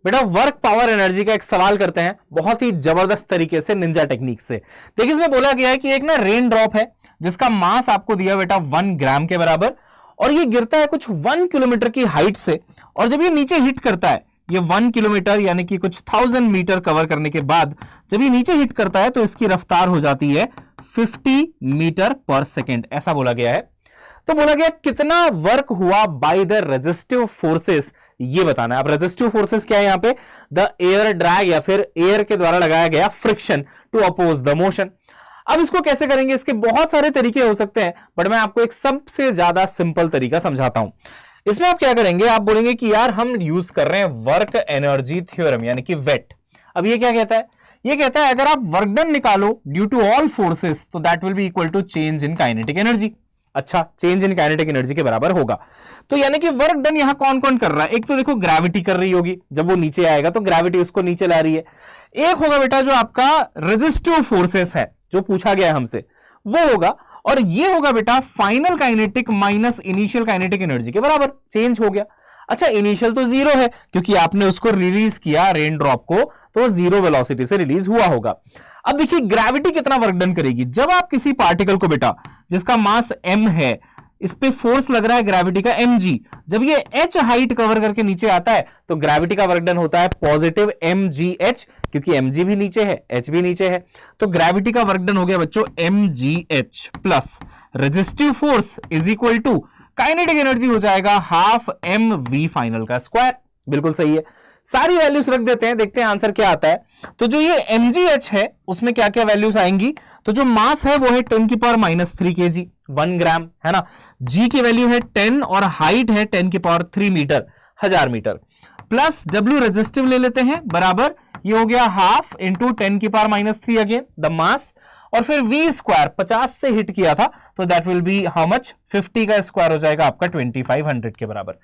बेटा work power energy का एक सवाल करते हैं बहुत ही जबरदस्त तरीके से निंजा टेक्निक से। देखिए इसमें बोला गया है कि एक ना रेन ड्रॉप है जिसका मास आपको दिया बेटा 1 ग्राम के बराबर, और ये गिरता है कुछ 1 किलोमीटर की हाइट से, और जब ये नीचे हिट करता है, ये 1 किलोमीटर यानी कि कुछ 1000 मीटर कवर करने के बाद जब ये नीचे हिट करता है तो इसकी रफ्तार हो जाती है 50 मीटर पर सेकेंड, ऐसा बोला गया है। तो बोला गया कितना वर्क हुआ बाय द रेजिस्टिव फोर्सेस, ये बताना है। अब रेजिस्टिव फोर्सेस क्या है यहां पे? द एयर ड्रैग या फिर एयर के द्वारा लगाया गया friction to oppose the motion. अब इसको कैसे करेंगे? इसके बहुत सारे तरीके हो सकते हैं, बट मैं आपको एक सबसे ज्यादा सिंपल तरीका समझाता हूं। इसमें आप क्या करेंगे, आप बोलेंगे कि यार हम यूज कर रहे हैं वर्क एनर्जी थ्योरम यानी कि वेट। अब ये क्या कहता है? ये कहता है अगर आप वर्क डन निकालो ड्यू टू ऑल फोर्सेस तो that will be equal to change in kinetic energy. अच्छा, चेंज इन काइनेटिक एनर्जी के बराबर होगा। तो यानी कि वर्क डन यहां कौन कौन कर रहा है? एक तो देखो ग्रेविटी कर रही होगी, जब वो नीचे आएगा तो ग्रेविटी उसको नीचे ला रही है। एक होगा बेटा जो आपका रेजिस्टिव फोर्सेस है जो पूछा गया है हमसे, वो होगा। और ये होगा बेटा final kinetic minus initial kinetic energy के बराबर, चेंज हो गया। अच्छा, इनिशियल तो जीरो है क्योंकि आपने उसको रिलीज किया रेन ड्रॉप को, तो जीरो वेलोसिटी से रिलीज हुआ होगा। अब देखिए ग्रेविटी कितना वर्क डन करेगी। जब आप किसी पार्टिकल को बेटा जिसका मास m है, इस पे फोर्स लग रहा है ग्रेविटी का mg, जब ये h हाइट कवर करके नीचे आता है तो ग्रेविटी का वर्क डन होता है पॉजिटिव mgh, क्योंकि mg भी नीचे है h भी नीचे है, तो ग्रेविटी का वर्क डन हो गया बच्चों mgh plus resistive force is equal to kinetic energy हो जाएगा हाफ mv फाइनल का स्क्वायर। बिल्कुल सही है, सारी वैल्यूज रख देते हैं, देखते हैं आंसर क्या आता है। तो जो ये mgh है उसमें क्या क्या वैल्यूज आएंगी? तो जो मास है वो है 10 की पावर -3 kg, 1 ग्राम है ना। g की वैल्यू है 10 और हाइट है 10 की power 3 metre, 1000 metre, plus w resistive ले लेते हैं बराबर, ये हो गया हाफ इंटू 10 की पावर -3 अगेन द मास, और फिर v स्क्वायर 50 से हिट किया था तो that will B how much? 50 का स्क्वायर हो जाएगा आपका 2500 के बराबर।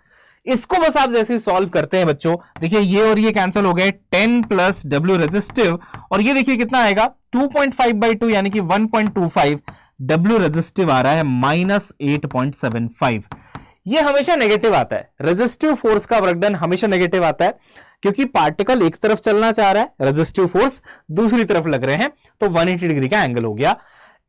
इसको बस आप जैसे सॉल्व करते हैं बच्चों, देखिए ये और ये कैंसिल हो गए, 10 प्लस w रेजिस्टिव, और ये देखिए कितना आएगा 2.5/2 यानी कि 1.25, w रेजिस्टिव आ रहा है -8.75। ये हमेशा नेगेटिव आता है, रेजिस्टिव फोर्स का वर्क डन हमेशा नेगेटिव आता है क्योंकि पार्टिकल एक तरफ चलना चाह रहा है, रेजिस्टिव फोर्स दूसरी तरफ लग रहे हैं, तो 180 डिग्री का एंगल हो गया।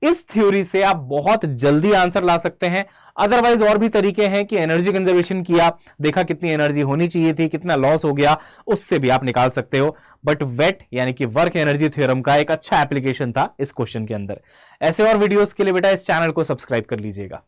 इस थ्योरी से आप बहुत जल्दी आंसर ला सकते हैं। अदरवाइज और भी तरीके हैं कि एनर्जी कंजर्वेशन किया, देखा कितनी एनर्जी होनी चाहिए थी, कितना लॉस हो गया, उससे भी आप निकाल सकते हो। बट वेट यानी कि वर्क एनर्जी थ्योरम का एक अच्छा एप्लीकेशन था इस क्वेश्चन के अंदर। ऐसे और वीडियोस के लिए बेटा इस चैनल को सब्सक्राइब कर लीजिएगा।